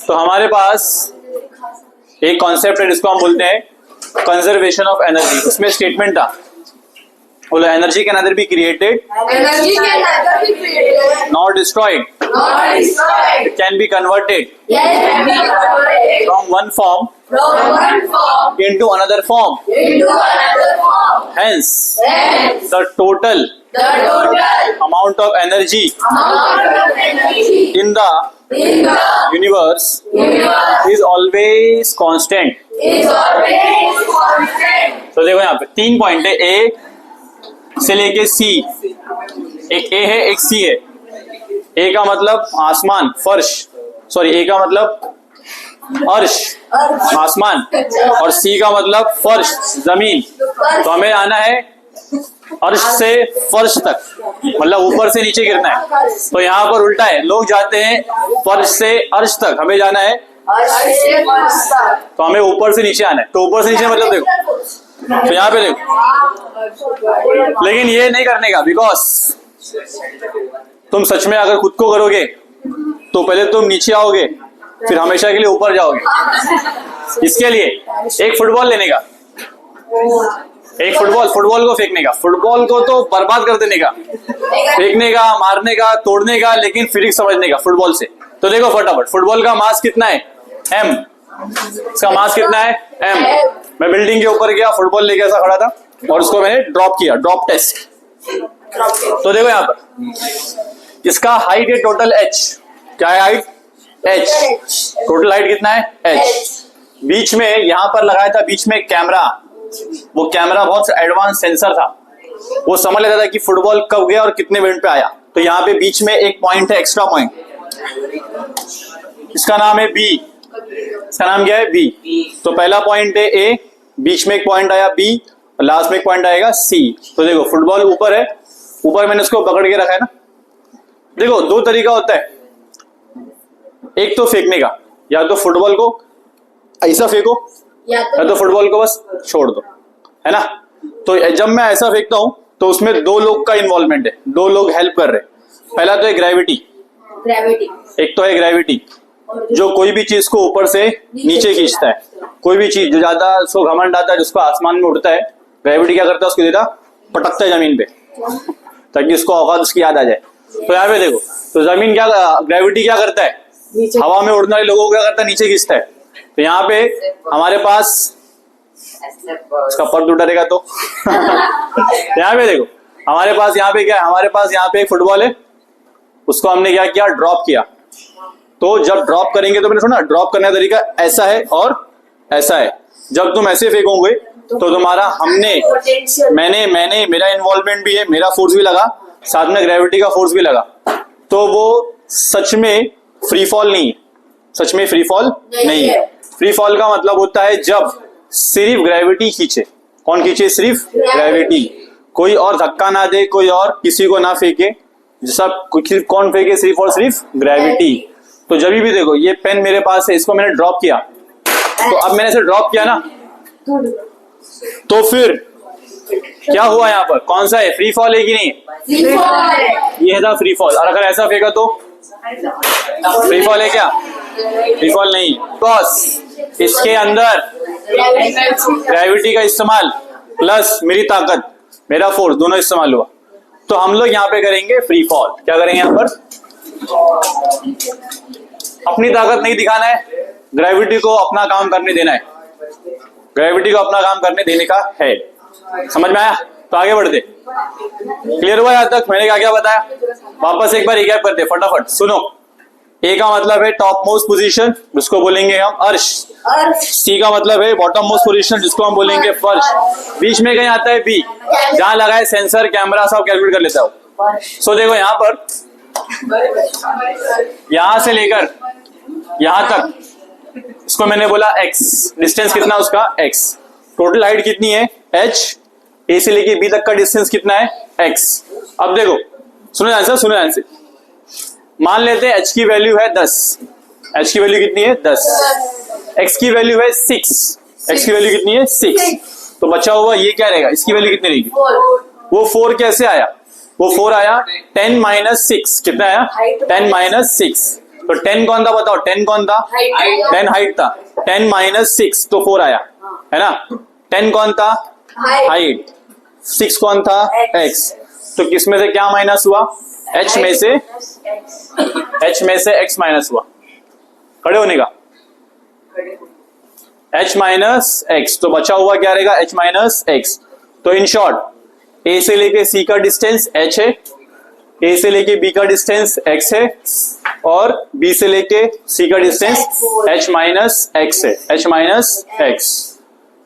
तो हमारे पास एक कॉन्सेप्ट है जिसको हम बोलते हैं कंजर्वेशन ऑफ एनर्जी। उसमें स्टेटमेंट था, बोलो energy can neither be created, nor destroyed, it can be converted from one form into another form. Hence, the total amount of energy in the universe is always constant. तो देखो यहाँ पे 3 point है, ए से लेके सी, एक ए है एक सी है। ए का मतलब आसमान फर्श, सॉरी ए का मतलब अर्श आसमान, और सी का मतलब फर्श जमीन। तो हमें आना है अर्श से फर्श तक, मतलब ऊपर से नीचे गिरना है। तो यहाँ पर उल्टा है, लोग जाते हैं फर्श से अर्श तक, हमें जाना है तो हमें ऊपर से नीचे आना है। तो ऊपर से नीचे मतलब देखो, तो यहाँ पे देखो, लेकिन ये नहीं करने का, बिकॉज तुम सच में अगर खुद को करोगे तो पहले तुम नीचे आओगे, फिर हमेशा के लिए ऊपर जाओगे। इसके लिए एक फुटबॉल लेने का, एक फुटबॉल को फेंकने का, फुटबॉल को तो बर्बाद कर देने का, फेंकने का, मारने का, तोड़ने का, लेकिन फिजिक्स समझने का फुटबॉल से। तो देखो फटाफट, फुटबॉल का मास कितना है, एम। इसका मास कितना है, एम। मैं बिल्डिंग के ऊपर गया, फुटबॉल लेके ऐसा खड़ा था और उसको मैंने ड्रॉप किया, ड्रॉप टेस्ट। तो देखो यहाँ पर इसका हाइट है टोटल एच। क्या है हाइट, एच। टोटल हाइट कितना है, एच। बीच में यहाँ पर लगाया था, बीच में कैमरा, वो कैमरा बहुत एडवांस सेंसर था, वो समझ लेता था कि फुटबॉल कब गया और कितने मिनट पे आया। तो यहाँ पे बीच में एक पॉइंट है, एक्स्ट्रा पॉइंट, इसका नाम है बी। इसका नाम क्या है, बी। तो पहला पॉइंट है ए, बीच में एक पॉइंट आया बी, लास्ट में एक पॉइंट आएगा सी। तो देखो फुटबॉल ऊपर है, ऊपर मैंने उसको पकड़ के रखा है ना। देखो दो तरीका होता है, एक तो फेंकने का, या तो फुटबॉल को ऐसा फेंको या तो फुटबॉल को बस छोड़ दो, है ना। तो जब मैं ऐसा फेंकता हूं तो उसमें दो लोग का इन्वॉल्वमेंट है, दो लोग हेल्प कर रहे हैं। पहला तो है ग्रेविटी, एक तो है ग्रेविटी जो कोई भी चीज को ऊपर से नीचे खींचता है। कोई भी चीज जो ज्यादा उसको घमंड आता है, जिसको आसमान में उड़ता है, ग्रेविटी क्या करता है, उसको देता पटकता है जमीन पे, ताकि उसको औकात उसकी याद आ जाए। तो यहाँ पे देखो, तो जमीन क्या, ग्रेविटी क्या करता है, हवा में उड़ने वाले लोगों को क्या करता है, नीचे खींचता है। तो यहाँ पे हमारे पास इसका पर उठेगा तो यहाँ पे देखो, हमारे पास यहाँ पे क्या है, हमारे पास यहाँ पे एक फुटबॉल है, उसको हमने क्या किया, ड्रॉप किया। तो जब ड्रॉप करेंगे तो मैंने सुना ड्रॉप करने का तरीका ऐसा है और ऐसा है। जब तुम ऐसे फेंकोगे तो तुम्हारा मैंने मेरा इन्वॉल्वमेंट भी है, मेरा फोर्स भी लगा, साथ में ग्रेविटी का फोर्स भी लगा। तो वो सच में फ्री फॉल नहीं है, सच में फ्री फॉल नहीं है। फ्री फॉल का मतलब होता है जब सिर्फ ग्रेविटी खींचे। कौन खींचे, सिर्फ ग्रेविटी, कोई और धक्का ना दे, कोई और किसी को ना फेंके, सब कौन फेंके, सिर्फ और सिर्फ ग्रेविटी। तो जब भी देखो, ये पेन मेरे पास है, इसको मैंने ड्रॉप किया, तो अब मैंने इसे ड्रॉप किया ना, तो फिर क्या हुआ, यहाँ पर कौन सा है, फ्री फॉल है कि नहीं, ये था फ्री फॉल। और अगर ऐसा फेंका तो फ्री फॉल है क्या, फ्री फॉल नहीं, बिकॉज इसके अंदर ग्रेविटी का इस्तेमाल प्लस मेरी ताकत, मेरा फोर्स, दोनों इस्तेमाल हुआ। तो हम लोग यहाँ पे करेंगे फ्री फॉल। क्या करेंगे यहाँ पर, अपनी ताकत नहीं दिखाना है, ग्रेविटी को अपना काम करने देना है, ग्रेविटी को अपना काम करने देने का है। समझ में आया, तो आगे बढ़ते। क्लियर हुआ यहाँ तक, मैंने क्या क्या बताया, वापस एक बार रिकैप करते फटाफट, सुनो। ए का मतलब है टॉप मोस्ट पोजीशन, जिसको बोलेंगे हम अर्श। सी का मतलब है बॉटम मोस्ट पोजीशन, जिसको हम बोलेंगे फर्श। बीच में कहीं आता है बी, जहां लगा है सेंसर, कैमरा, सब कैलकुलेट कर लेता हूँ। सो देखो यहाँ पर, यहां से लेकर यहां तक, इसको मैंने बोला x, डिस्टेंस कितना उसका x, टोटल हाइट कितनी है h, a से लेके b तक का डिस्टेंस कितना है x। अब देखो, सुनो ध्यान से, मान लेते हैं h की वैल्यू है 10, h की वैल्यू कितनी है 10, x की वैल्यू है 6, x की वैल्यू कितनी है 6, तो बचा हुआ ये क्या रहेगा, इसकी वैल्यू कितनी रहेगी, वो 4 कैसे आया, वो 4 आया 10 - 6, कितना आया 10 - 6, तो 10 कौन था बताओ, 10 कौन था, 10 हाइट था, 10 माइनस 6 तो 4 आया है ना। 10 कौन था, हाइट, 6 कौन था, x, तो किस में से क्या माइनस हुआ, h में से x माइनस हुआ, खड़े होने का, h माइनस x, तो बचा हुआ क्या रहेगा, h माइनस x। तो इन शॉर्ट a से लेके c का डिस्टेंस h है, a से लेके b का डिस्टेंस x है, और b से लेके c का डिस्टेंस h माइनस x है, h माइनस x।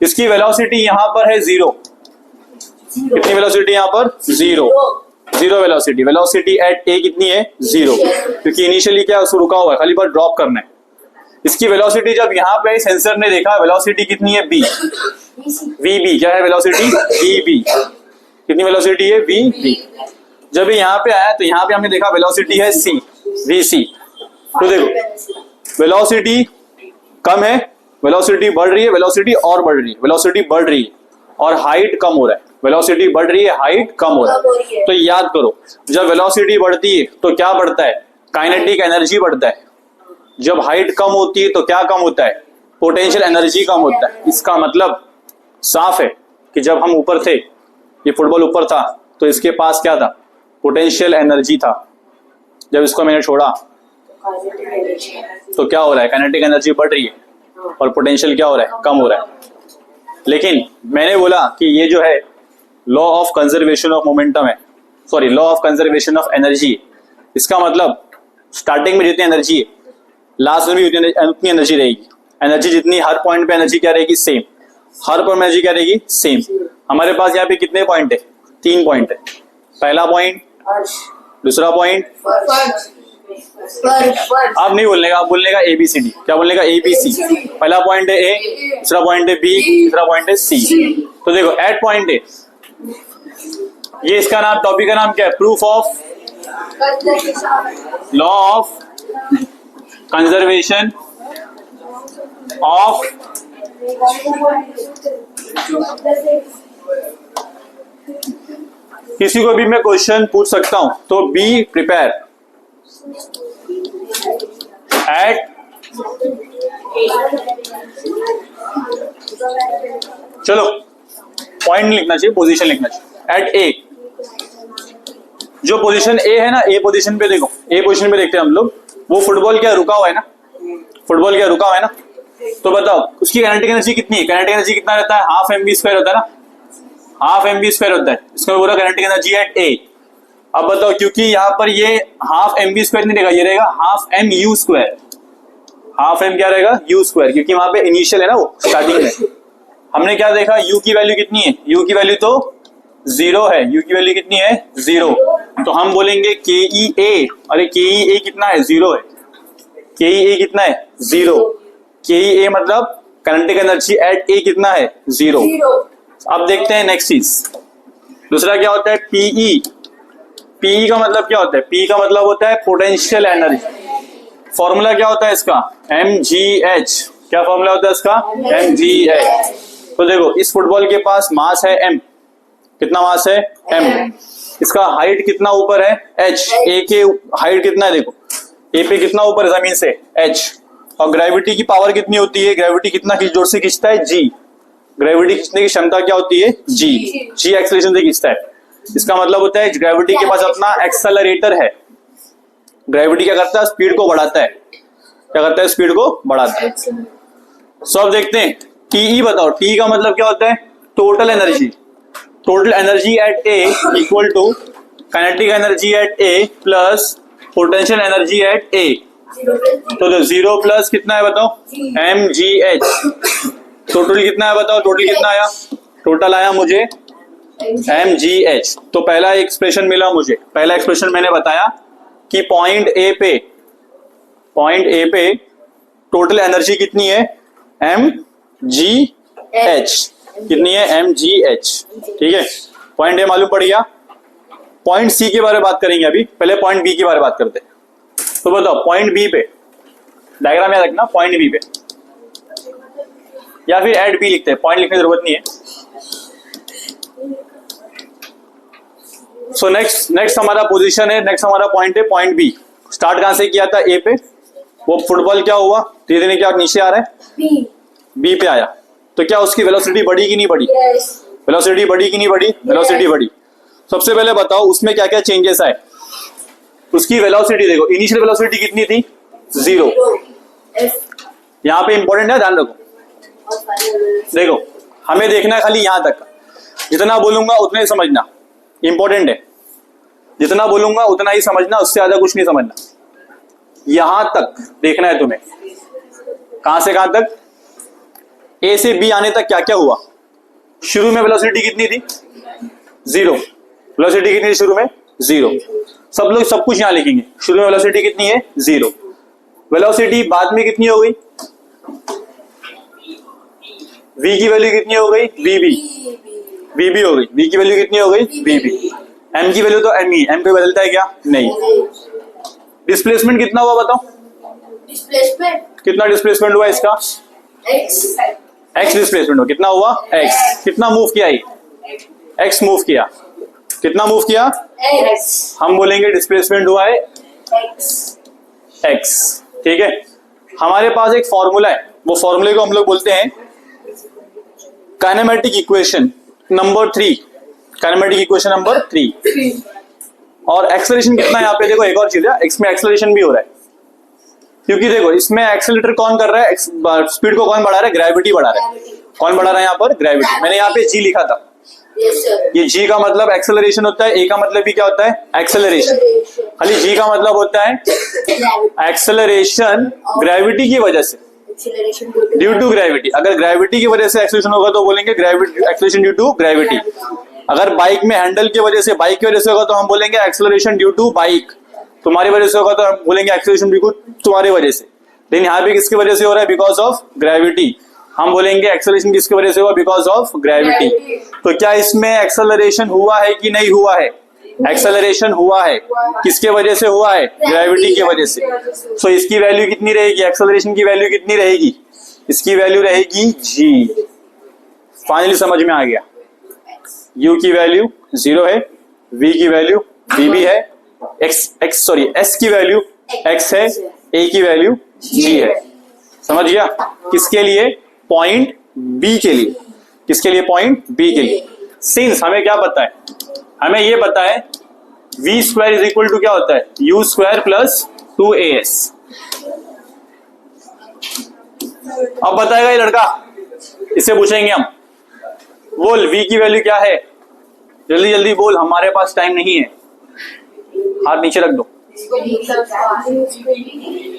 इसकी वेलोसिटी यहां पर है 0, कितनी वेलोसिटी यहां पर, 0 वेलोसिटी, वेलोसिटी एट a कितनी है, 0, क्योंकि इनिशियली क्या उसको रुका हुआ है, खाली बार ड्रॉप करना है। इसकी वेलोसिटी जब यहाँ पे सेंसर ने देखा, वेलोसिटी कितनी है, b, vb, क्या है वेलोसिटी, vb, कितनी वेलोसिटी है, vb। जब यहाँ पे आया तो यहाँ पे हमने देखा वेलोसिटी है c, vc। तो देखो वेलोसिटी कम है, वेलोसिटी बढ़ रही है, वेलोसिटी और बढ़ रही है, वेलोसिटी बढ़ रही है और हाइट कम हो रहा है, वेलोसिटी बढ़ रही है, हाइट कम हो रहा है। तो याद करो, जब वेलोसिटी बढ़ती है तो क्या बढ़ता है, काइनेटिक एनर्जी बढ़ता है। जब हाइट कम होती है तो क्या कम होता है, पोटेंशियल एनर्जी कम होता है। इसका मतलब साफ है कि जब हम ऊपर थे, ये फुटबॉल ऊपर था, तो इसके पास क्या था, पोटेंशियल एनर्जी था। जब इसको मैंने छोड़ा तो क्या हो रहा है, काइनेटिक एनर्जी बढ़ रही है और पोटेंशियल क्या हो रहा है, कम हो रहा है। लेकिन मैंने बोला कि ये जो है law of conservation of momentum है, sorry law of conservation of energy. इसका मतलब स्टार्टिंग में जितनी एनर्जी है, लास्ट में भी उतनी एनर्जी रहेगी। एनर्जी जितनी हर पॉइंट पे एनर्जी क्या रहेगी, सेम, हर पॉइंट में एनर्जी क्या रहेगी, सेम। हमारे पास यहाँ पे कितने पॉइंट है, 3 पॉइंट है। पहला पॉइंट, दूसरा पॉइंट, आप नहीं बोलने का, आप बोलने का ABCD। क्या बोलने का, ABC। पहला पॉइंट है A, दूसरा पॉइंट है B, तीसरा पॉइंट है C। तो देखो एट पॉइंट है, ये इसका नाम, टॉपिक का नाम क्या है, proof of law of conservation of किसी को भी मैं क्वेश्चन पूछ सकता हूं, तो बी प्रिपेयर एट चलो पॉइंट लिखना चाहिए, पोजीशन लिखना चाहिए। एट ए, जो पोजीशन ए है ना, ए पोजीशन पे देखो, ए पोजीशन पे देखते हैं हम लोग, वो फुटबॉल क्या रुका हुआ है ना, फुटबॉल क्या रुका हुआ है ना, तो बताओ उसकी काइनेटिक एनर्जी कितनी है, काइनेटिक एनर्जी कितना रहता है, हाफ mv² होता है ना, हाफ mv² होता है। इसमें बोला काइनेटिक एनर्जी एट ए। अब बताओ, क्योंकि यहाँ पर ये हाफ mv² नहीं रहेगा, ये रहेगा हाफ mu²। हाफ m क्या रहेगा, u², क्योंकि वहां पे इनिशियल है ना, वो स्टार्टिंग में। हमने क्या देखा, u की वैल्यू कितनी है, u की वैल्यू तो 0 है, u की वैल्यू कितनी है, 0। तो हम बोलेंगे KEA, अरे KEA कितना है, 0 है। KEA कितना है, 0। KEA मतलब काइनेटिक एनर्जी एट ए कितना है, 0। अब देखते हैं नेक्स्ट चीज, दूसरा क्या होता है, PE। PE का मतलब क्या होता है, PE का मतलब होता है पोटेंशियल एनर्जी। फॉर्मूला क्या होता है इसका, mgh। क्या फॉर्मूला होता है इसका, mgh। तो देखो इस फुटबॉल के पास मास है m, कितना मास है, m। इसका हाइट कितना ऊपर है, h। a के हाइट कितना है, देखो a पे कितना ऊपर है जमीन से, h। और ग्रेविटी की पावर कितनी होती है, ग्रेविटी कितना जोर से खींचता है, g। ग्रेविटी खींचने की क्षमता क्या होती है, g। g एक्सेलरेशन से खींचता है। इसका मतलब होता है ग्रेविटी के पास अपना एक्सेलरेटर है। ग्रेविटी क्या करता है, स्पीड को बढ़ाता है। क्या करता है, स्पीड को बढ़ाता है। सो अब देखते हैं TE बताओ, TE का मतलब क्या होता है, total energy. Total energy at A equal to kinetic energy at A plus potential energy at A. तो 0 प्लस कितना है बताओ, mgh। टोटल कितना है बताओ, टोटल कितना आया, टोटल आया मुझे mgh। तो पहला एक्सप्रेशन मिला मुझे, पहला एक्सप्रेशन मैंने बताया कि पॉइंट ए पे टोटल एनर्जी कितनी है, mgh। कितनी है, mgh। ठीक है, पॉइंट ए मालूम पड़ गया। पॉइंट सी के बारे में बात करेंगे अभी, पहले पॉइंट बी के बारे में बात करते हैं। तो बताओ पॉइंट बी पे, डायग्राम याद रखना, पॉइंट बी पे या फिर एट बी लिखते हैं, पॉइंट लिखने की जरूरत नहीं है। सो नेक्स्ट हमारा पोजीशन है, नेक्स्ट हमारा पॉइंट है, पॉइंट बी। स्टार्ट कहां से किया था, ए पे, वो फुटबॉल क्या हुआ, धीरे धीरे क्या नीचे आ रहा है, बी पे आया, तो क्या उसकी वेलोसिटी बढ़ी कि नहीं बढ़ी? वेलोसिटी बढ़ी कि नहीं बढ़ी? वेलोसिटी बढ़ी। सबसे पहले बताओ उसमें क्या क्या चेंजेस आए। उसकी वेलोसिटी देखो, इनिशियल वेलोसिटी कितनी थी? 0। यहाँ पे इंपॉर्टेंट है, ध्यान रखो। देखो हमें देखना है खाली यहां तक, जितना बोलूंगा उतना ही समझना, इंपॉर्टेंट है। जितना बोलूंगा उतना ही समझना, उससे ज्यादा कुछ नहीं समझना। यहां तक देखना है तुम्हें, कहां से कहां तक, ए से बी आने तक क्या क्या हुआ। शुरू में वेलोसिटी कितनी थी? 0। वेलोसिटी कितनी थी शुरू में? 0। सब लोग सब कुछ यहां लिखेंगे। शुरू में वेलोसिटी कितनी है? 0। वेलोसिटी बाद में कितनी हो गई? v की वैल्यू कितनी हो गई? vb हो गई। v की वैल्यू कितनी हो गई? vb। m की वैल्यू तो m ही, m पे बदलता है क्या? नहीं। डिस्प्लेसमेंट कितना हुआ बताओ? डिस्प्लेसमेंट कितना डिस्प्लेसमेंट हुआ इसका? x डिस्प्लेसमेंट हो, कितना हुआ? x। कितना मूव किया ये? x मूव किया। कितना मूव किया? x। हम बोलेंगे डिस्प्लेसमेंट हुआ है x। ठीक है, हमारे पास एक फॉर्मूला है, वो फॉर्मूले को हम लोग बोलते हैं kinematic equation number 3। Kinematic equation number 3। और एक्सेलरेशन कितना है यहाँ पे देखो, एक और चीज है, इसमें एक्सेलरेशन भी हो रहा है, क्योंकि देखो इसमें एक्सेलरेटर कौन कर रहा है? स्पीड को कौन बढ़ा रहा है? ग्रेविटी बढ़ा रहा है। कौन बढ़ा रहा है यहाँ पर? ग्रेविटी। मैंने यहाँ पे जी लिखा था, ये जी का मतलब एक्सेलरेशन होता है, ए का मतलब भी क्या होता है? एक्सेलरेशन। खाली जी का मतलब होता है एक्सेलरेशन ग्रेविटी की वजह से, ड्यू टू ग्रेविटी। अगर ग्रेविटी की वजह से एक्सेलरेशन होगा तो बोलेंगे gravity, acceleration due to gravity. अगर बाइक में हैंडल की वजह से, बाइक की वजह से होगा तो हम बोलेंगे एक्सेलरेशन ड्यू टू बाइक। तुम्हारी वजह से होगा तो हम बोलेंगे एक्सेलरेशन ड्यू टू तुम्हारी वजह से। लेकिन यहाँ पे किसकी वजह से हो रहा है? Because of gravity. हम बोलेंगे एक्सेलरेशन किसकी वजह से हुआ? Because of gravity. तो क्या इसमें एक्सेलरेशन हुआ है कि नहीं हुआ है? एक्सेलरेशन हुआ है। किसके वजह से हुआ है? ग्रेविटी की वजह से। सो इसकी वैल्यू कितनी रहेगी? एक्सेलरेशन की वैल्यू कितनी रहेगी? इसकी वैल्यू रहेगी g। फाइनली समझ में आ गया। u की वैल्यू 0 है, v की वैल्यू vb है, s की वैल्यू x है, a की वैल्यू g है। समझ गया? किसके लिए? पॉइंट b के लिए। किसके लिए? पॉइंट b के लिए। सिंस हमें क्या पता है? हमें ये पता है v square is equal to क्या होता है? u square plus 2as। अब बताएगा ये लड़का, इससे पूछेंगे हम, बोल v की वैल्यू क्या है? जल्दी जल्दी बोल, हमारे पास टाइम नहीं है। हाथ नीचे रख दो।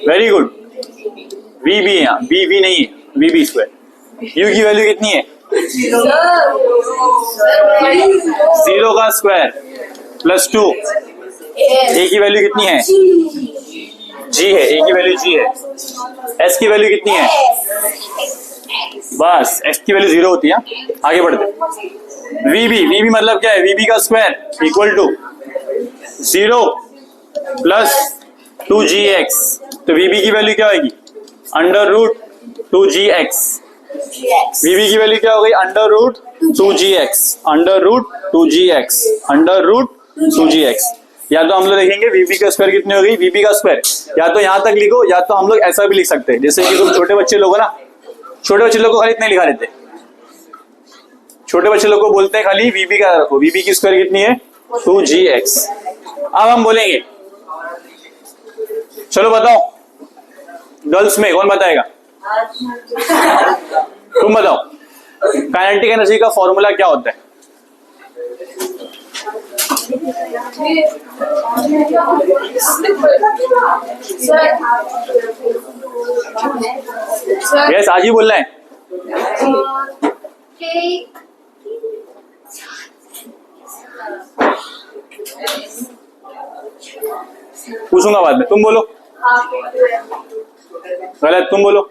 Very good. v भी है यहाँ, v नहीं है, v स्क्वायर। u की वैल्यू कितनी है? 0 का स्क्वायर प्लस 2। a की वैल्यू कितनी है? g है, a की वैल्यू g है। s की वैल्यू कितनी है? बस x की वैल्यू 0 होती है। आगे बढ़ते। vb मतलब क्या है? vb का square equal to 0 plus 2gx। तो vb की वैल्यू क्या होगी? Under root 2gx। vb की वैल्यू क्या हो गई? Under root 2gx। Under root 2gx। Under root 2gx। या तो हम लोग देखेंगे vb का स्क्वायर कितनी हो गई? vb का स्क्वायर या तो यहां तक लिखो, या तो हम लोग ऐसा भी लिख सकते हैं, जैसे कि तुम छोटे बच्चे लोग हो ना, छोटे बच्चे लोग को खाली इतने लिखा लेते। छोटे बच्चे लोग को बोलते हैं खाली vb का रखो, vb की स्क्वायर कितनी है? 2gx। अब हम बोलेंगे, चलो बताओ गर्ल्स में कौन बताएगा? तुम बताओ, काइनेटिक एनर्जी का फॉर्मूला क्या होता है? यस, आज ही बोलना है। पूछूंगा बाद में, तुम बोलो। गलत, तुम बोलो।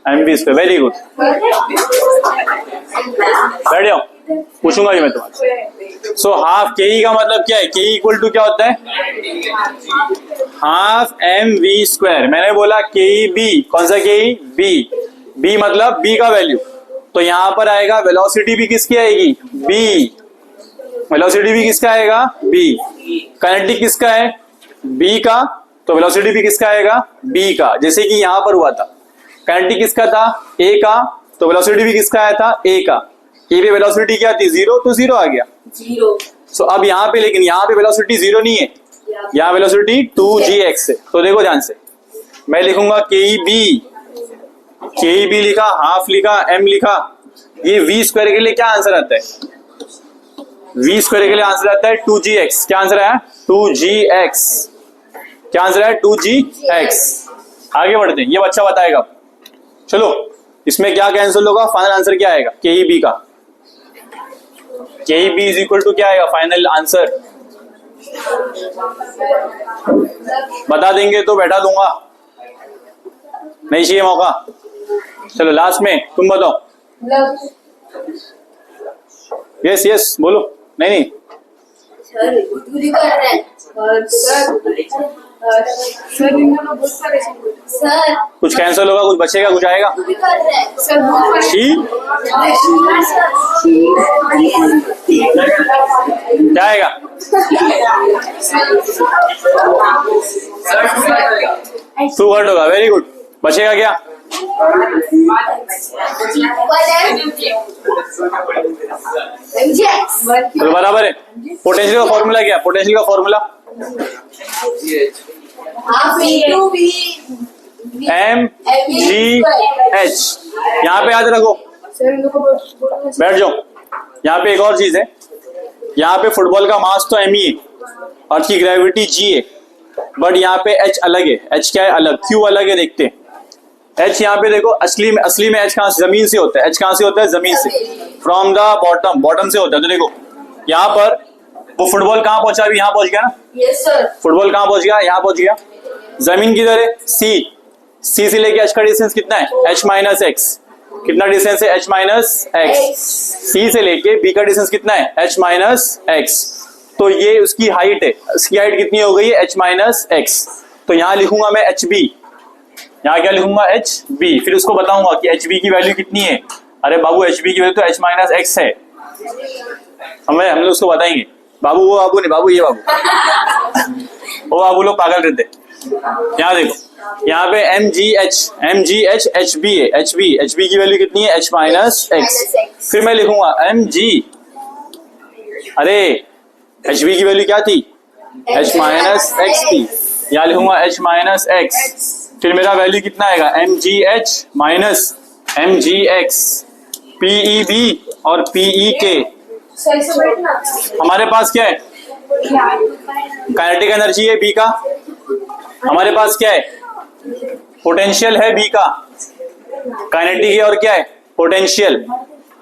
mv square. वेरी गुड, बैठ जाओ, पूछूंगा भी मैं तुम्हारे। सो हाफ के का मतलब क्या है? के इक्वल टू क्या होता है? Half mv square. मैंने बोला के बी, कौन सा के? बी मतलब बी का वैल्यू, तो यहां पर आएगा वेलोसिटी भी किसकी आएगी? बी। वेलोसिटी भी किसका आएगा, बी। काइनेटिक किसका है, बी का, तो वेलोसिटी भी किसका आएगा, बी का। जैसे कि यहां पर हुआ था, काइनेटिक किसका था, ए का, तो वेलोसिटी भी किसका आया था, ए का। ए पे वेलोसिटी क्या थी, 0, तो 0 आ गया 0। सो अब यहाँ पे, लेकिन यहाँ पे वेलोसिटी 0 नहीं है, यहाँ वेलोसिटी 2gx है। तो देखो ध्यान से, मैं लिखूंगा के बी लिखा, हाफ लिखा, एम लिखा। ये वी स्क्वायर के लिए क्या आंसर आता है, वी स्क्वायर के लिए आंसर आता है 2gx। क्या आंसर है, 2gx। क्या आंसर है, 2gx। आगे बढ़ते हैं, ये बच्चा बताएगा। चलो इसमें क्या कैंसिल होगा, फाइनल आंसर क्या आएगा, के बी का। के बी इज इक्वल टू क्या आएगा फाइनल आंसर, बता देंगे तो बैठा दूंगा, नहीं चाहिए मौका। चलो लास्ट में तुम बताओ। यस यस बोलो। नहीं सर कुछ कैंसिल होगा, कुछ बचेगा, कुछ आएगा। क्या आएगा, टू वर्ड होगा। Very good. बचेगा क्या, तो बराबर है। पोटेंशियल का फॉर्मूला क्या, पोटेंशियल का फॉर्मूला एम जी एच। यहाँ पे याद रखो, बैठ जाओ। यहाँ पे एक और चीज है, यहाँ पे फुटबॉल का मास तो एम ही है, अर्थ की ग्रेविटी जी है, बट यहाँ पे एच अलग है। एच क्या है, अलग। क्यों अलग है देखते हैं। एच यहाँ पे देखो, असली में एच कहाँ से, जमीन से होता है। एच कहाँ से होता है, जमीन से, फ्रॉम द बॉटम, बॉटम से होता है। तो देखो यहाँ पर वो फुटबॉल कहाँ पहुंचा, अभी यहाँ पहुंच गया ना। Yes sir. फुटबॉल कहाँ पहुंच गया, यहाँ पहुंच गया। जमीन किधर है, सी। सी से लेके एच का डिस्टेंस कितना है, एच माइनस एक्स। कितना डिस्टेंस है, एच माइनस एक्स। सी से लेके बी का डिस्टेंस कितना है, एच माइनस एक्स। तो ये उसकी हाइट है, इसकी हाइट कितनी हो गई है, एच माइनस एक्स। तो यहाँ लिखूंगा मैं एच बी, यहाँ क्या लिखूंगा, एच बी। फिर उसको बताऊंगा कि एच बी की वैल्यू कितनी है। अरे बाबू एच बी की वैल्यू तो एच माइनस एक्स है, हम लोग उसको बताएंगे। बाबू वो बाबू नहीं, बाबू ये बाबू वो बाबू लोग पागल रहते। यहाँ देखो, यहाँ पे M G H H B है। एच बी की वैल्यू कितनी है, एच माइनस एक्स। फिर मैं लिखूंगा एम जी, अरे एच बी की वैल्यू क्या थी, एच माइनस एक्स थी। यहाँ लिखूंगा एच माइनस एक्स। फिर मेरा वैल्यू कितना आएगा, M G H minus M G X. PE B और पीई के। हमारे पास क्या है, काइनेटिक एनर्जी है बी का। हमारे पास क्या है, पोटेंशियल है बी का। काइनेटिक है और क्या है, पोटेंशियल।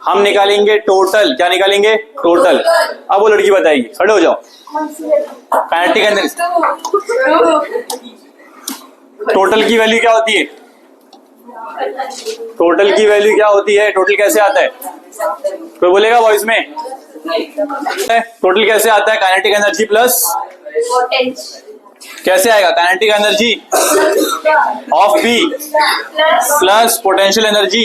हम निकालेंगे टोटल। क्या निकालेंगे, टोटल। अब वो लड़की बताएगी, खड़े हो जाओ। काइनेटिक एनर्जी, टोटल की वैल्यू क्या होती है, टोटल की वैल्यू क्या होती है, टोटल कैसे आता है, कोई बोलेगा वॉइस में। टोटल कैसे आता है, काइनेटिक एनर्जी प्लस कैसे आएगा, kinetic energy of B plus potential energy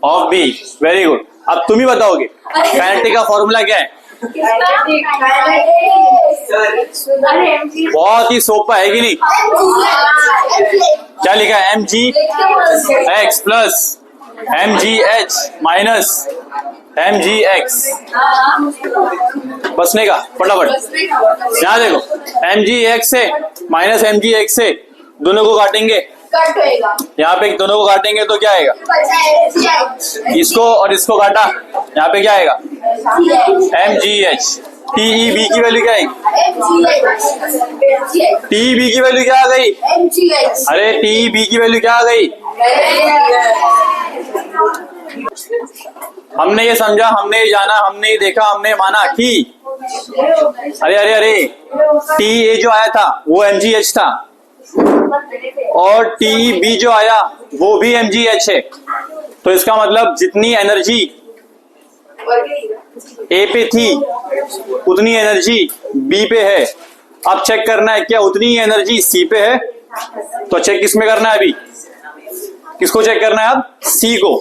of B. Very good. अब तुम ही बताओगे काइनेटिक का फॉर्मूला क्या है। बहुत ही सोपा है कि नहीं। क्या लिखा है, M G X plus M G H minus M G X. बसने का फटाफट। यहाँ देखो, एम जी एक्स से माइनस एम जी एक्स से दोनों को काटेंगे, यहाँ पे दोनों को काटेंगे तो क्या आएगा, इसको और इसको काटा, यहाँ पे क्या आएगा, M G H. TE B की वैल्यू क्या आएगी, टीई बी की वैल्यू क्या आ गई, अरे टीई बी की वैल्यू क्या आ गई। हमने ये समझा, हमने ये जाना, हमने ये देखा, हमने माना कि अरे अरे अरे टी ए जो आया था वो एम जी एच था और टी बी जो आया वो भी एम जी एच है। तो इसका मतलब जितनी एनर्जी ए पे थी उतनी एनर्जी बी पे है। अब चेक करना है क्या उतनी ही एनर्जी सी पे है। तो चेक किसमें करना है, अभी किसको चेक करना है, अब सी को।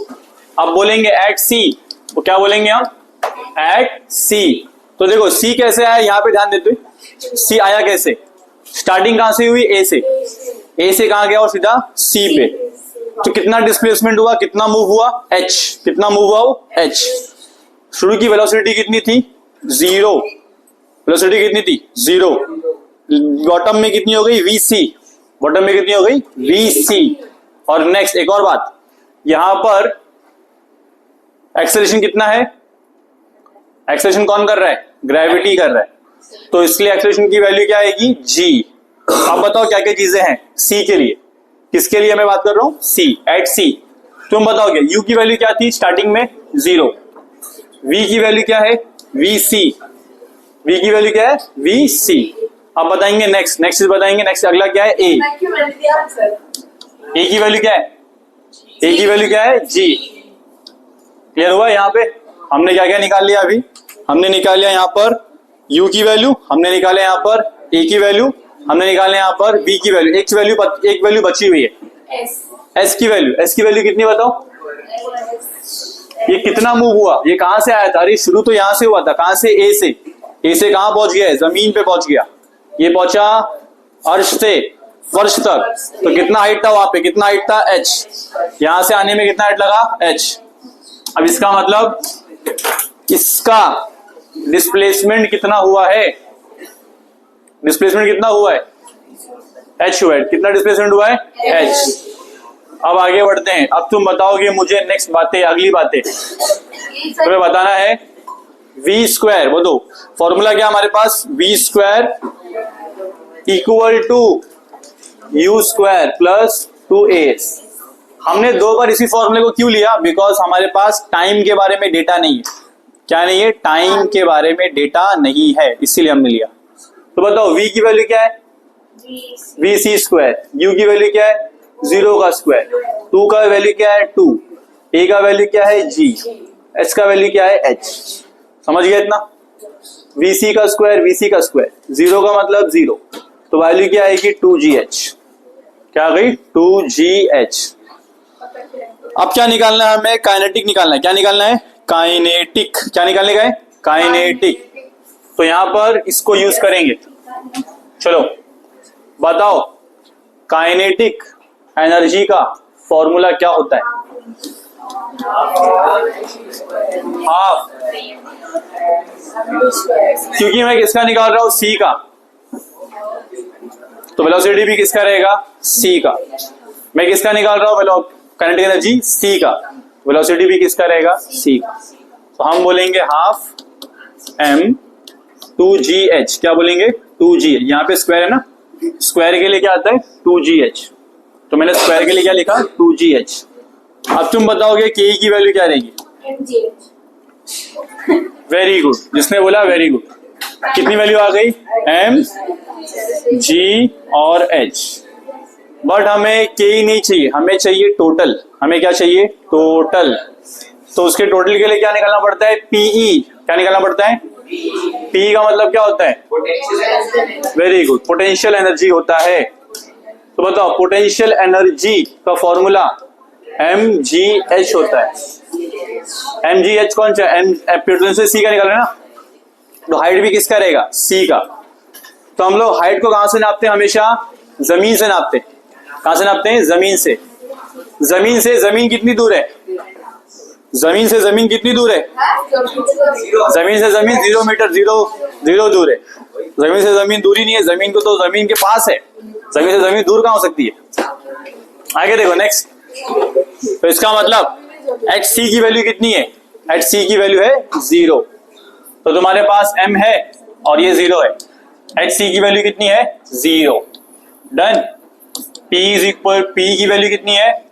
अब बोलेंगे एट सी, तो क्या बोलेंगे हम, एट सी। तो देखो सी कैसे आया, यहाँ पे ध्यान देते, सी आया कैसे, स्टार्टिंग कहां से हुई, ए से, ए से कहां गया और सीधा सी पे, तो कितना डिस्प्लेसमेंट हुआ, कितना मूव हुआ, एच, कितना मूव हुआ वो एच। शुरू की वेलोसिटी कितनी थी, 0, वेलोसिटी कितनी थी 0, बॉटम में कितनी हो गई वीसी, बॉटम में कितनी हो गई वीसी। और नेक्स्ट एक और बात, यहां पर एक्सेलरेशन कितना है, एक्सेलरेशन कौन कर रहा है, ग्रेविटी कर रहा है, तो इसलिए एक्सेलरेशन की वैल्यू क्या आएगी, जी। अब बताओ क्या क्या चीजें हैं सी के लिए, किसके लिए मैं बात कर रहा हूं, सी, एट सी। तुम बताओगे यू की वैल्यू क्या थी स्टार्टिंग में 0, वी की वैल्यू क्या है वी सी, वी की वैल्यू क्या है वी सी। अब बताएंगे नेक्स्ट, नेक्स्ट बताएंगे, नेक्स्ट अगला क्या है ए, ए की वैल्यू क्या है, ए की वैल्यू क्या है जी। क्लियर हुआ, यहाँ पे हमने क्या क्या निकाल लिया, अभी हमने निकाल लिया यहाँ पर u की वैल्यू, हमने निकाले यहाँ पर a की वैल्यू, हमने निकाले यहाँ पर b की वैल्यू, एक वैल्यू बची हुई है s की वैल्यू, s की वैल्यू कितनी बताओ, ये कितना मूव हुआ, ये कहां से आया था, अरे शुरू तो यहां से हुआ था, कहां से, a से कहां पहुंच गया है, जमीन पे पहुंच गया, ये पहुंचा अर्श से फर्श तक, तो कितना हाइट था वहां पे, कितना हाइट था h, यहां से आने में कितना हाइट लगा h। अब इसका मतलब इसका डिस्प्लेसमेंट कितना हुआ है, डिस्प्लेसमेंट कितना हुआ है h हुआ है, कितना डिस्प्लेसमेंट हुआ है h। अब आगे बढ़ते हैं, अब तुम बताओगे मुझे नेक्स्ट बातें, अगली बातें तुम्हें बताना है v स्क्वायर, वो दो फॉर्मूला क्या हमारे पास, v square equal to u square plus 2as। हमने 2 बार इसी फॉर्मूले को क्यों लिया, बिकॉज हमारे पास टाइम के बारे में डेटा नहीं है, क्या नहीं है, टाइम के बारे में डेटा नहीं है, इसीलिए हमने लिया। तो बताओ v की वैल्यू क्या है वी सी स्क्वायर, u की वैल्यू क्या है 0 का स्क्वायर, 2 का वैल्यू क्या है 2, a का वैल्यू क्या है g, h का वैल्यू क्या है h। समझ गया इतना, vc का स्क्वायर, vc का स्क्वायर, 0 का मतलब 0, तो वैल्यू क्या आएगी 2gh, क्या आ गई 2gh। अब क्या निकालना है हमें, काइनेटिक निकालना है, क्या निकालना है काइनेटिक, क्या निकालने का है काइनेटिक, तो यहां पर इसको यूज करेंगे। चलो बताओ काइनेटिक एनर्जी का फॉर्मूला क्या होता है, हाफ, क्योंकि मैं किसका निकाल रहा हूं सी का, तो वेलोसिटी भी किसका रहेगा सी का, मैं किसका निकाल रहा हूं काइनेटिक एनर्जी सी का, वेलोसिटी भी किसका रहेगा सी का, तो हम बोलेंगे हाफ m 2gh, क्या बोलेंगे 2g, यहाँ पे स्क्वायर है ना, स्क्वायर के लिए क्या आता है 2gh, तो मैंने स्क्वायर के लिए क्या लिखा 2gh। अब तुम बताओगे के की वैल्यू क्या रहेगी, वेरी गुड, जिसने बोला वेरी गुड, कितनी वैल्यू आ गई m g और h, बट हमें के ही नहीं चाहिए, हमें चाहिए टोटल, हमें क्या चाहिए टोटल, तो उसके टोटल के लिए क्या निकालना पड़ता है पीई, क्या निकालना पड़ता है पी का मतलब क्या होता है, वेरी गुड, पोटेंशियल एनर्जी होता है। तो बताओ पोटेंशियल एनर्जी का फॉर्मूला mgh होता है, mgh कौन सा, पोटेंशियल सी का निकालना है ना, तो हाइट भी किसका रहेगा सी का, तो हम लोग हाइट को कहां से नापते हैं, हमेशा जमीन से नापते हैं, कहां से नापते हैं जमीन से, जमीन से जमीन कितनी दूर है, जमीन से जमीन कितनी दूर है, जमीन से जमीन 0 मीटर 0 दूर है, जमीन से जमीन दूरी नहीं है, जमीन को तो जमीन के पास है, जमीन से जमीन दूर कहां हो सकती है। आगे देखो नेक्स्ट, तो इसका मतलब एच सी की वैल्यू कितनी है, एच सी की वैल्यू है 0, तो तुम्हारे पास m है और ये 0 है, एच सी की वैल्यू कितनी है 0, done. p is equal, p की वैल्यू कितनी है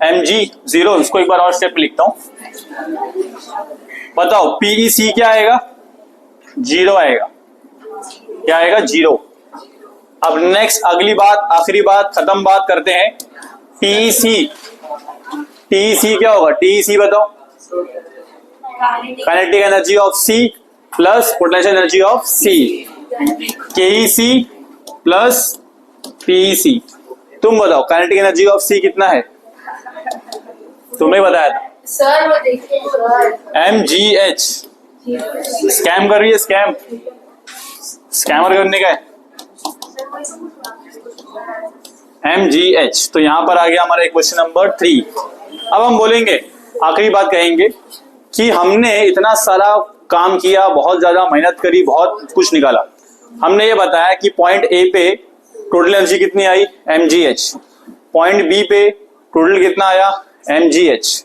mg 0, इसको एक बार और स्टेप लिखता हूं, बताओ PEC क्या आएगा 0 आएगा, क्या आएगा 0। अब नेक्स्ट अगली बात, आखिरी बात, खत्म बात करते हैं, TEC, TEC क्या होगा, TEC बताओ, kinetic energy of C plus potential energy of C, KEC plus PEC। तुम बताओ काइनेटिक एनर्जी ऑफ C कितना है, तुम्हें बताया था सर वो देखिए सर mgh, स्कैम कर रही है, स्कैम, स्कैमर करने का है। MGH। तो यहां पर आ गया हमारा क्वेश्चन नंबर 3। अब हम बोलेंगे, आखिरी बात कहेंगे कि हमने इतना सारा काम किया, बहुत ज्यादा मेहनत करी, बहुत कुछ निकाला। हमने ये बताया कि पॉइंट ए पे टोटल एनर्जी कितनी आई, MGH। पॉइंट बी पे टोटल कितना आया, MGH।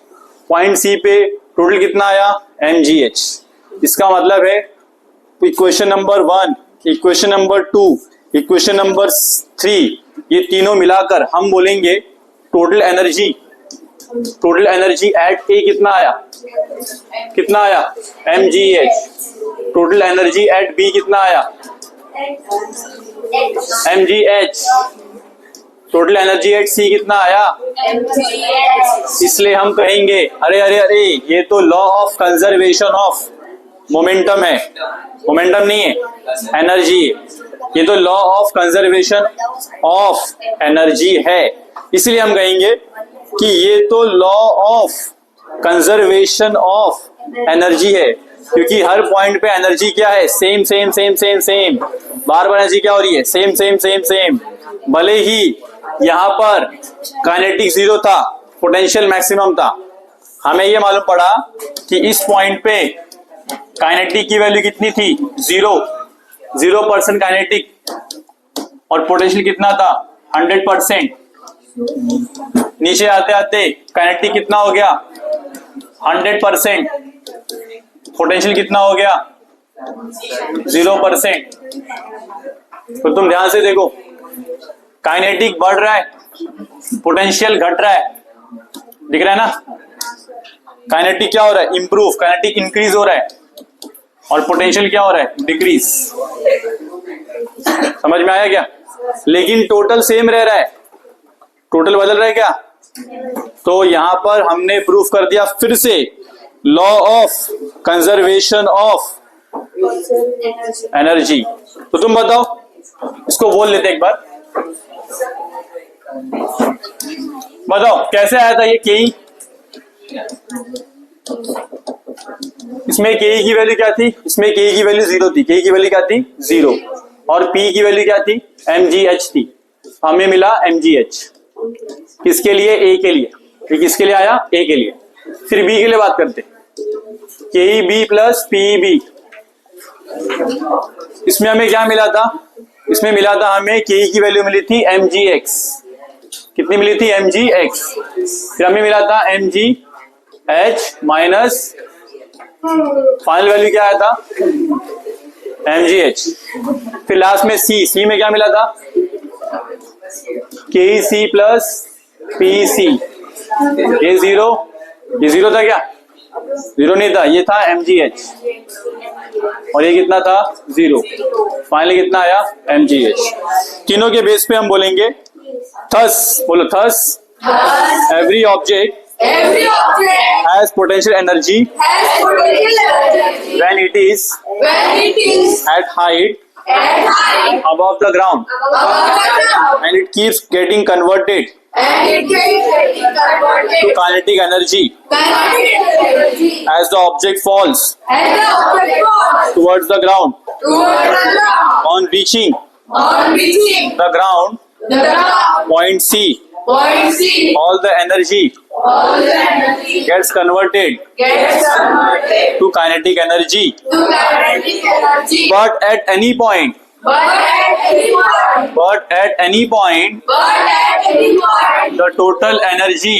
पॉइंट सी पे टोटल कितना आया, MGH। इसका मतलब है equation number 1, equation number 2, equation number 3, ये तीनों मिलाकर हम बोलेंगे total energy, total energy at A कितना आया, कितना आया, MGH। Total energy at B कितना आया, MGH। Total energy at C कितना आया, इसलिए हम कहेंगे अरे अरे अरे ये तो law of conservation of momentum है, मोमेंटम नहीं है, एनर्जी। ये तो law of conservation of energy है, इसलिए हम कहेंगे कि ये तो law of conservation of energy है, क्योंकि हर पॉइंट पे एनर्जी क्या है, same same same same same. बार बार एनर्जी क्या हो रही है, सेम सेम सेम सेम। भले ही यहां पर काइनेटिक 0 था, पोटेंशियल मैक्सिमम था, हमें ये मालूम पड़ा कि इस पॉइंट पे काइनेटिक की वैल्यू कितनी थी, 0% काइनेटिक, और पोटेंशियल कितना था, 100%। नीचे आते आते काइनेटिक कितना हो गया, 100%, पोटेंशियल कितना हो गया, 0%। तो तुम ध्यान से देखो, काइनेटिक बढ़ रहा है, पोटेंशियल घट रहा है, दिख रहा है ना। काइनेटिक क्या हो रहा है, इंप्रूव, काइनेटिक इंक्रीज हो रहा है, और पोटेंशियल क्या हो रहा है, डिक्रीज। समझ में आया क्या। लेकिन टोटल सेम रह रहा है, टोटल बदल रहा है क्या। तो यहां पर हमने प्रूफ कर दिया फिर से law of conservation of energy. तो तुम बताओ, इसको बोल लेते एक बार, बताओ कैसे आया था ये Ke। इसमें Ke की वैल्यू क्या थी, इसमें Ke की वैल्यू 0 थी, Ke की वैल्यू क्या थी, 0, और P की वैल्यू क्या थी, MGH थी। हमें मिला MGH, किसके लिए, A के लिए। ये किसके लिए आया, A के लिए। फिर B के लिए बात करते, KEB प्लस PEB। इसमें हमें क्या मिला था, इसमें मिला था हमें Ke की वैल्यू मिली थी MGX। कितनी मिली थी, MGX। फिर हमें मिला था MGH माइनस फाइनल वैल्यू क्या आया था, MGH। फिर लास्ट में C में क्या मिला था, KC प्लस PC। ये 0 था क्या, 0 नहीं था, ये था MGH, और ये कितना था, 0। फाइनली कितना आया, MGH। तीनों के बेस पे हम बोलेंगे थस, बोलो thus, every object has potential energy when it is at height above the ground, and it keeps getting converted to kinetic energy as the object falls towards the ground. On reaching the ground, point C, all the energy gets converted to kinetic energy. But at any point, the total energy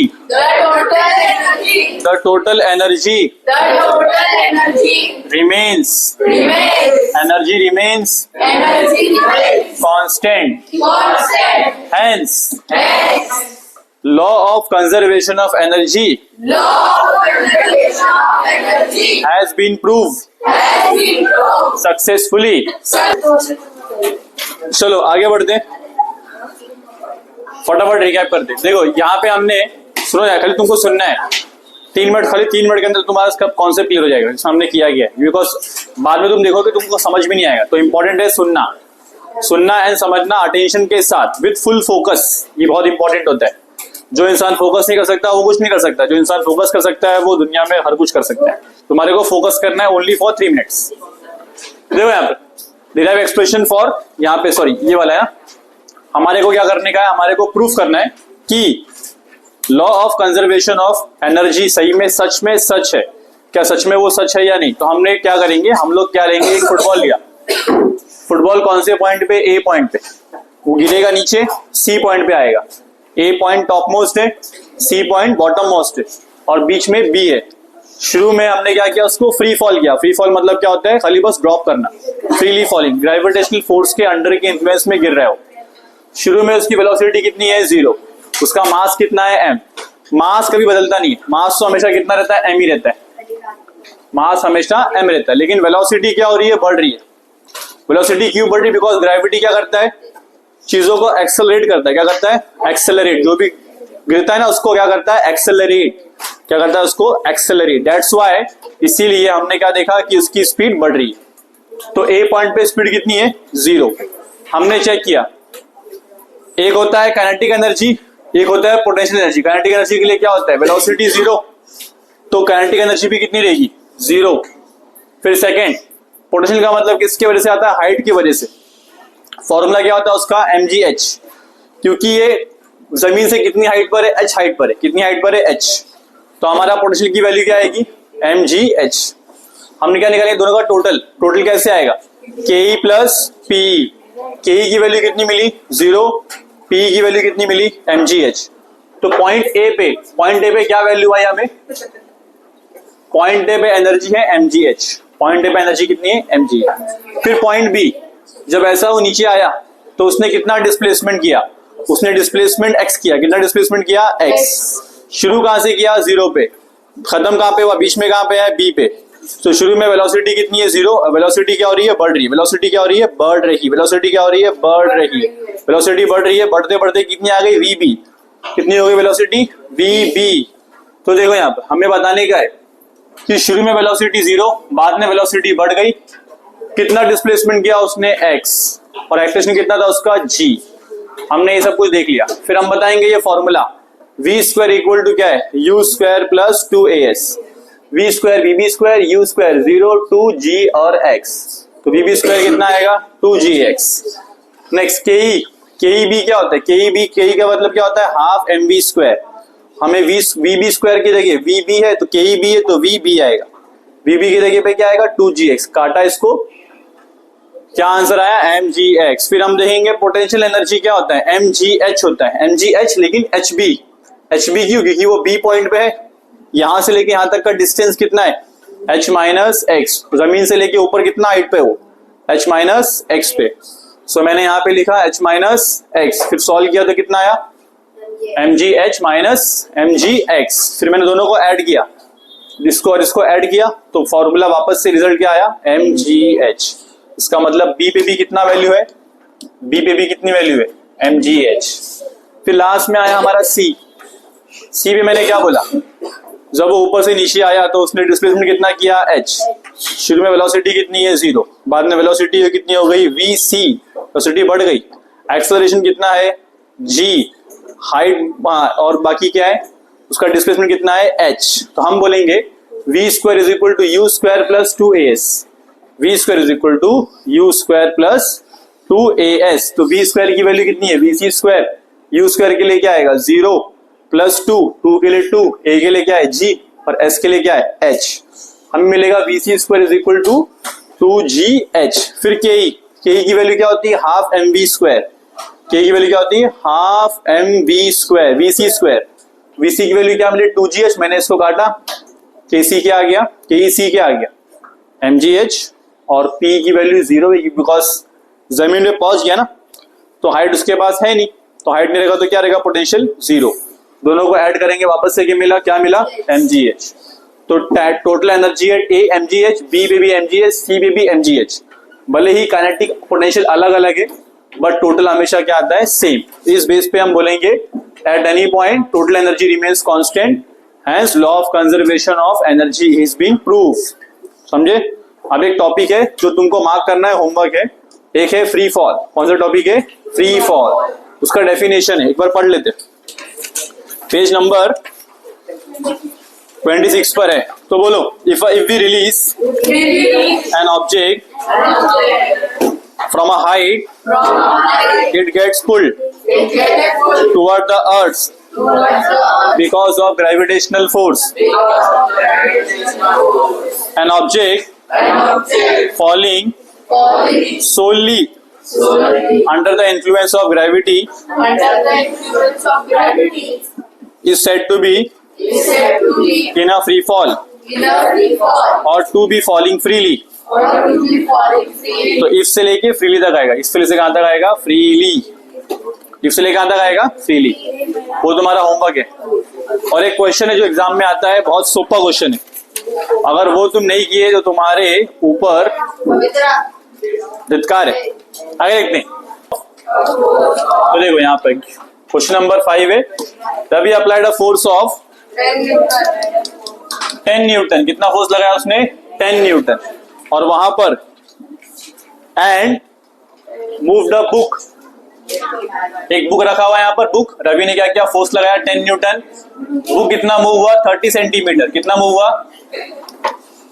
remains constant. Hence, law of conservation of energy has been proved successfully. चलो आगे बढ़ते हैं, फटाफट recap करते हैं। देखो यहाँ पे हमने, सुनो यार, खाली तुमको सुनना है, 3 मिनट, खाली 3 मिनट के अंदर तुम्हारा इसका कॉन्सेप्ट क्लियर हो जाएगा, हमने किया गया है। बिकॉज बाद में तुम देखोगे तुमको समझ में नहीं आएगा, तो इंपॉर्टेंट है सुनना एंड समझना अटेंशन के साथ, विद फुल फोकस। ये बहुत इंपॉर्टेंट होता है। जो इंसान फोकस नहीं कर सकता वो कुछ नहीं कर सकता, जो इंसान फोकस कर सकता है वो दुनिया में हर कुछ कर सकता है। तुम्हारे को फोकस करना है ओनली फॉर 3 मिनट्स। देखो यहाँ पे डिराइव एक्सप्रेशन फॉर, यहाँ पे सॉरी ये वाला है ना, हमारे को क्या करने का है, हमारे को प्रूफ करना है कि law of conservation of energy सही में सच है, क्या सच में वो सच है या नहीं। तो हमने क्या करेंगे, हम लोग क्या लेंगे, एक फुटबॉल लिया, फुटबॉल कौन से पॉइंट पे, ए पॉइंट पे, वो गिरेगा नीचे सी पॉइंट पे आएगा, ए पॉइंट टॉप मोस्ट है, सी पॉइंट बॉटम मोस्ट है और बीच में बी है। शुरू में हमने क्या किया, उसको फ्री फॉल किया। फ्री फॉल मतलब क्या होता है, खाली बस ड्रॉप करना, फ्रीली फॉलिंग, ग्रेविटेशनल फोर्स के अंडर के इन्फ्लुएंस में गिर रहे हो। शुरू में उसकी वेलोसिटी कितनी है, 0, उसका मास कितना है, m। मास कभी बदलता नहीं है, मास तो हमेशा कितना रहता है, m ही रहता है, मास हमेशा m रहता है। लेकिन वेलोसिटी क्या हो रही है, बढ़ रही है। वेलोसिटी क्यों बढ़ रही है, बिकॉज ग्रेविटी क्या करता है, चीजों को एक्सेलरेट करता है। क्या करता है, एक्सेलरेट, जो भी गिरता है ना उसको क्या करता है, एक्सेलरेट, क्या करता है उसको, एक्सेलरेट। दैट्स व्हाई, इसीलिए हमने क्या देखा कि उसकी स्पीड बढ़ रही है। तो ए पॉइंट पे स्पीड कितनी है, 0। हमने चेक किया, एक होता है काइनेटिक एनर्जी, एक होता है पोटेंशियल एनर्जी। काइनेटिक एनर्जी के लिए क्या होता है, वेलोसिटी 0, तो काइनेटिक एनर्जी भी कितनी रहेगी, 0। फिर सेकंड, पोटेंशियल का मतलब किसकी वजह से आता है, हाइट की वजह से। फॉर्मूला क्या होता है उसका, mgh, क्योंकि ये जमीन से कितनी हाइट पर है, h हाइट पर है, कितनी हाइट पर है, h। तो हमारा पोटेंशियल की वैल्यू क्या आएगी, mgh। हमने क्या निकाला, दोनों का टोटल, टोटल कैसे आएगा, ke प्लस pe। ke की वैल्यू कितनी मिली, 0, pe की वैल्यू कितनी मिली, mgh। तो पॉइंट ए पे क्या वैल्यू आई हमें, पॉइंट ए पे एनर्जी है mgh, पॉइंट ए पे एनर्जी कितनी है, mgh। फिर पॉइंट बी, जब ऐसा वो नीचे आया तो उसने कितना डिस्प्लेसमेंट किया, उसने डिस्प्लेसमेंट x किया, कितना डिस्प्लेसमेंट किया, x। शुरू कहां से किया, 0 पे, खत्म कहां पे हुआ, बीच में कहां पे है, b पे। तो शुरू में वेलोसिटी कितनी है, 0, वेलोसिटी क्या हो रही है, बढ़ रही है, वेलोसिटी क्या हो रही है, बढ़ रही, वेलोसिटी क्या हो रही है, बढ़ रही है, वेलोसिटी बढ़ रही है, बढ़ते बढ़ते कितनी आ गई, vb, कितनी हो गई वेलोसिटी, vb। तो देखो यहाँ पर हमें बताने का है कि शुरू में वेलोसिटी 0, बाद में वेलोसिटी बढ़ गई, कितना डिस्प्लेसमेंट किया उसने, x, और एक्सेलरेशन कितना था उसका, g। हमने ये सब कुछ देख लिया। फिर हम बताएंगे ये formula, v square equal to क्या है, u square plus 2as, v square vb square u square 0 2g और x। तो vb स्क्वायर कितना आएगा, 2gx। नेक्स्ट ke क्या होता है, ke का मतलब क्या होता है, हाफ mv स्क्वायर। हमें vb स्क्वायर की जगह vb है तो ke है, तो vb आएगा, vb की जगह पे क्या आएगा, 2gx। काटा इसको, क्या आंसर आया, mgx। फिर हम देखेंगे पोटेंशियल एनर्जी क्या होता है, mgh होता है, mgh लेकिन hb क्यों, क्योंकि वो b पॉइंट पे है, यहां से लेके यहां तक का डिस्टेंस कितना है, h माइनस एक्स, जमीन से लेके ऊपर कितना हाइट पे हो, h माइनस एक्स पे। सो मैंने यहाँ पे लिखा h माइनस एक्स, फिर सॉल्व किया तो कितना आया, mgh माइनस mgx। फिर मैंने दोनों को ऐड किया, इसको और इसको ऐड किया, तो फॉर्मूला वापस से रिजल्ट क्या आया, mgh। इसका मतलब b पे भी कितना वैल्यू है, b पे भी कितनी वैल्यू है, mgh। फिर लास्ट में आया हमारा c पे मैंने क्या बोला, जब वो ऊपर से नीचे आया तो उसने डिस्प्लेसमेंट कितना किया, h। शुरू में वेलोसिटी कितनी है, 0, बाद में वेलोसिटी कितनी हो गई, vc, वेलोसिटी बढ़ गई। एक्सेलरेशन कितना है, g, हाइट और बाकी क्या है उसका डिस्प्लेसमेंट कितना है, h। तो हम बोलेंगे v square is equal to u square plus 2as, v square is equal to u square plus 2as। तो v स्क्वायर की वैल्यू कितनी है, vc स्क्वायर, u स्क्वायर के लिए क्या आएगा, 0 प्लस 2, 2 के लिए 2, a के लिए क्या है, g, और s के लिए क्या है, h। हमें मिलेगा vc square is equal to 2gh। फिर ke की वैल्यू क्या होती है, हाफ mv स्क्वायर, के की वैल्यू क्या होती है, half mv square, vc square, vc की वैल्यू क्या मिली, 2gh। मैंने इसको काटा, kc क्या आ गया, kec क्या आ गया, mgh, और p की वैल्यू 0 है बिकॉज जमीन में पहुंच गया ना, तो हाइट उसके पास है नहीं, तो हाइट नहीं रहेगा तो क्या रहेगा, पोटेंशियल 0। दोनों को ऐड करेंगे वापस से क्या मिला mgh। तो टोटल एनर्जी है a mgh, b पे भी mgh, c पे भी mgh। भले ही काइनेटिक पोटेंशियल अलग अलग है बट टोटल हमेशा क्या आता है, सेम। इस बेस पे हम बोलेंगे at any point total energy remains constant, hence law of conservation of energy is being proved. समझे। अब एक टॉपिक है जो तुमको मार्क करना है, होमवर्क है, एक है फ्री फॉल। कौन सा टॉपिक है, फ्री फॉल। उसका डेफिनेशन है, एक बार पढ़ लेते। पेज नंबर 26 पर है। तो बोलो, if we release an object from a height, it gets pulled toward the earth because of gravitational force. An object falling solely under the influence of gravity is said to be in a free fall or to be falling freely. तो if से लेके freely तक आएगा। इस से कहां तक आएगा? फ्रीली। इफ से लेके कहां तक आएगा? फ्रीली। वो तुम्हारा होमवर्क है। और एक क्वेश्चन है जो एग्जाम में आता है, बहुत सोपा क्वेश्चन है। अगर वो तुम नहीं किए तो तुम्हारे ऊपर धिक्कार है। आगे देखते हैं। तो देखो यहाँ पर क्वेश्चन नंबर 5 है, Ravi applied a force of 10 newton. कितना फोर्स लगाया उसने? 10 न्यूटन। और वहां पर एंड मूव्ड अ बुक, एक बुक रखा हुआ है यहाँ पर। बुक, रवि ने क्या किया? फोर्स लगाया 10 न्यूटन। बुक कितना मूव हुआ? 30 सेंटीमीटर। कितना मूव हुआ?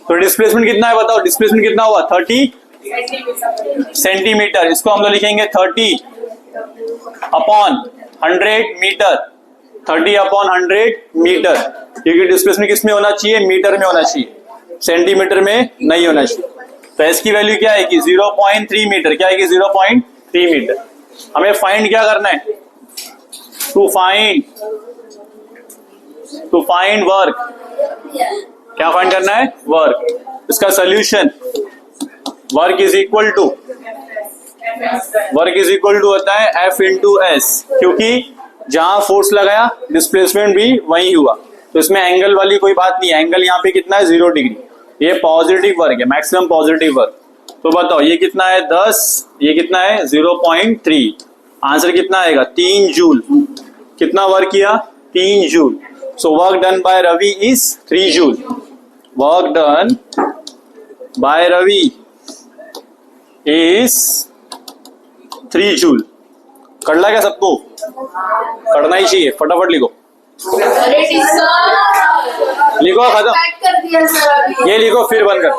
तो डिस्प्लेसमेंट कितना है बताओ? डिस्प्लेसमेंट कितना हुआ? 30 सेंटीमीटर। इसको हम लोग लिखेंगे 30 अपॉन 100 मीटर। 30 अपॉन 100 मीटर, क्योंकि डिस्प्लेसमेंट किस में होना चाहिए? मीटर में होना चाहिए, सेंटीमीटर में नहीं होना चाहिए। तो एस की वैल्यू क्या है कि 0.3 मीटर। क्या है कि 0.3 मीटर। हमें फाइंड क्या करना है? To find work. क्या फाइंड करना है? वर्क। इसका solution work is equal to होता है F इंटू एस, क्योंकि जहां फोर्स लगाया डिस्प्लेसमेंट भी वही हुआ। तो इसमें एंगल वाली कोई बात नहीं है। एंगल यहाँ पे कितना है? 0 डिग्री। ये पॉजिटिव वर्क है, मैक्सिमम पॉजिटिव वर्क। तो बताओ ये कितना है? 10। ये कितना है? 0.3। आंसर कितना आएगा? 3 जूल। कितना वर्क किया? 3 joule. So work done by Ravi is 3 joule. Work done by Ravi is 3 joule. करना क्या सबको? करना ही चाहिए। फटाफट लिखो। लिखो, खत्म। ये लिखो, फिर बंद कर।